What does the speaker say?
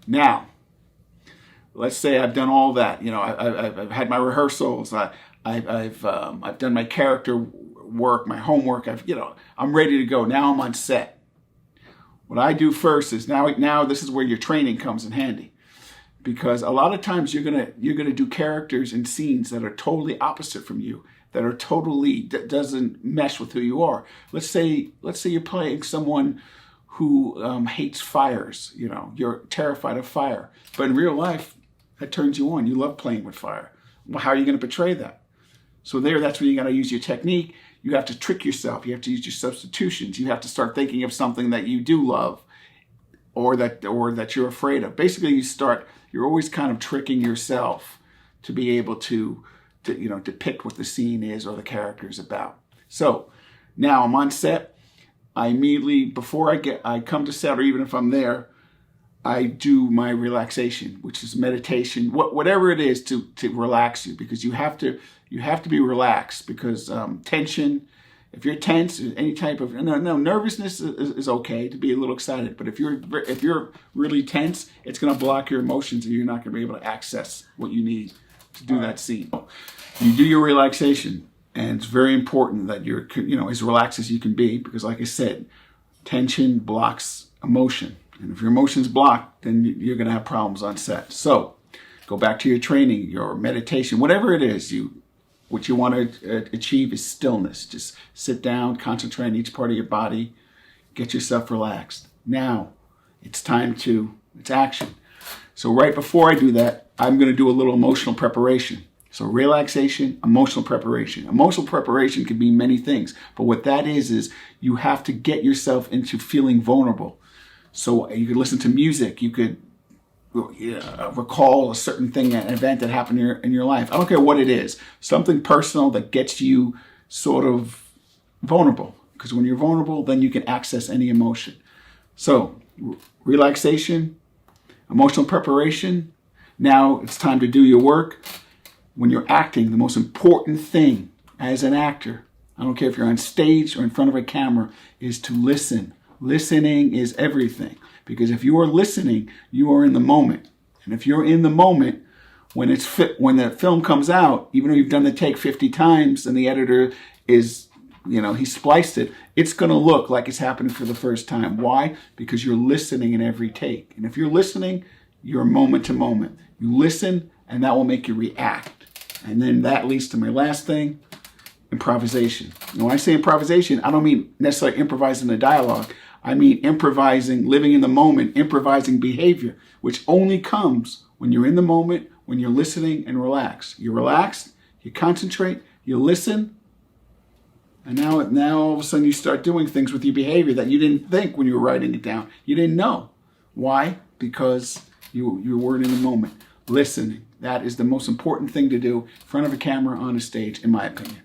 Now, let's say I've done all that. You know, I've had my rehearsals. I've done my character work, my homework. I'm ready to go. Now I'm on set. What I do first is now this is where your training comes in handy, because a lot of times you're gonna do characters and scenes that are totally opposite from you, that doesn't mesh with who you are. Let's say you're playing someone who hates fires. You know, you're terrified of fire, but in real life, that turns you on. You love playing with fire. Well, how are you going to portray that? So that's where you got to use your technique. You have to trick yourself. You have to use your substitutions. You have to start thinking of something that you do love, or that you're afraid of. Basically, you're always kind of tricking yourself to be able to depict what the scene is or the character is about. So now I'm on set. I immediately, before I come to set, or even if I'm there, I do my relaxation, which is meditation, whatever it is to relax you, because you have to be relaxed, because tension, if you're tense, any type of nervousness is okay to be a little excited, but if you're really tense, it's going to block your emotions and you're not going to be able to access what you need to do that scene. You do your relaxation, and it's very important that you're as relaxed as you can be, because like I said, tension blocks emotion. And if your emotion's blocked, then you're going to have problems on set. So go back to your training, your meditation, whatever it is. What you want to achieve is stillness. Just sit down, concentrate on each part of your body, get yourself relaxed. Now it's action. So right before I do that, I'm going to do a little emotional preparation. So relaxation, emotional preparation. Emotional preparation can be many things, but what that is you have to get yourself into feeling vulnerable. So you could listen to music, you could recall a certain thing, an event that happened in your life. I don't care what it is. Something personal that gets you sort of vulnerable. Because when you're vulnerable, then you can access any emotion. So relaxation, emotional preparation. Now it's time to do your work. When you're acting, the most important thing as an actor, I don't care if you're on stage or in front of a camera, is to listen. Listening is everything, because if you are listening, you are in the moment. And if you're in the moment, when the film comes out, even though you've done the take 50 times and the editor is, he spliced it, it's going to look like it's happening for the first time. Why? Because you're listening in every take. And if you're listening, you're moment to moment. You listen, and that will make you react. And then that leads to my last thing, improvisation. And when I say improvisation, I don't mean necessarily improvising the dialogue. I mean improvising, living in the moment, improvising behavior, which only comes when you're in the moment, when you're listening and relaxed. You're relaxed, you concentrate, you listen, and now all of a sudden you start doing things with your behavior that you didn't think when you were writing it down. You didn't know. Why? Because you weren't in the moment. Listening. That is the most important thing to do in front of a camera on a stage, in my opinion.